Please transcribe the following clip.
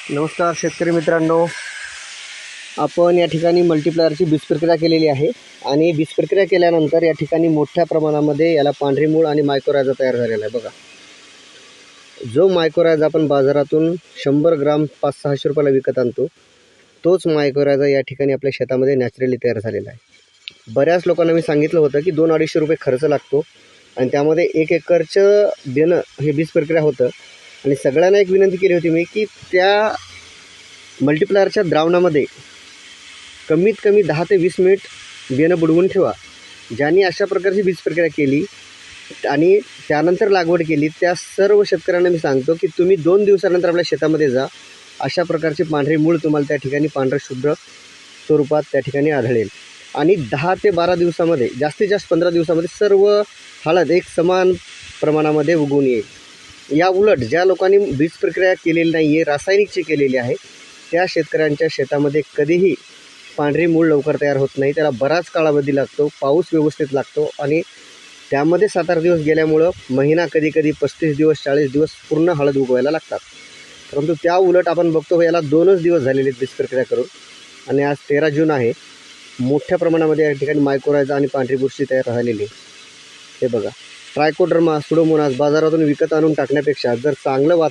नमस्कार शेतकरी मित्रांनो, आपण या ठिकाणी मल्टीप्लायरची बीज प्रक्रिया केलेली आहे आणि बीज प्रक्रिया केल्यानंतर या ठिकाणी मोठ्या प्रमाणामध्ये याला पांढरी मूळ आणि मायक्रोरायझा तयार झालेला आहे। बघा, जो मायक्रोरायझा आपण बाजारातून 100 ग्राम 500-600 रुपयाला विकत आणतो, तोच मायक्रोरायझा या ठिकाणी आपल्या शेतामध्ये नॅचरली तयार झालेला आहे। बऱ्याच लोकांना मी सांगितलं होतं की 200-250 रुपये खर्च लागतो आणि त्यामध्ये 1 एकरचं देणं हे बीज प्रक्रिया होतं। आणि सगळ्यांना एक विनंती केली होती मी की त्या मल्टीप्लायरच्या द्रावणामध्ये कमीत कमी 10 ते 20 मिनिट बियाणं बुडवून ठेवा। ज्यांनी अशा प्रकारची बीज प्रक्रिया केली आणि त्यानंतर लागवड केली त्या सर्व शेतकऱ्यांना मी सांगतो की तुम्ही 2 दिवसानंतर आपल्या शेतामध्ये जा, अशा प्रकारची पांढरी मूळ तुम्हाला त्या ठिकाणी पांढरं शुभ्र स्वरूपात त्या ठिकाणी आढळेल। आणि 10 ते 12 दिवसामध्ये, जास्तीत जास्त 15 दिवसामध्ये सर्व हळद एक समान प्रमाणामध्ये उगवून येईल। या उलट ज्या लोकांनी बीज प्रक्रिया केलेली नाही आहे, रासायनिकची केलेली आहे, त्या शेतकऱ्यांच्या शेतामध्ये कधीही पांढरी मूळ लवकर तयार होत नाही। त्याला बराच कालावधी लागतो, पाऊस व्यवस्थित लागतो आणि त्यामध्ये 7-8 दिवस गेल्यामुळं महिना, कधी 35 दिवस 40 दिवस पूर्ण हळद उगवायला लागतात। परंतु त्या उलट आपण बघतो याला 2च दिवस झालेले बीज प्रक्रिया करून आणि आज 13 जून आहे। मोठ्या प्रमाणामध्ये या ठिकाणी मायक्रोरायझा आणि पांढरी बुरशी तयार झालेली आहे। हे बघा, ट्रायकोडर्मा, सुडोमोनास बाजारातून विकत आणून टाकण्यापेक्षा जर चांगलं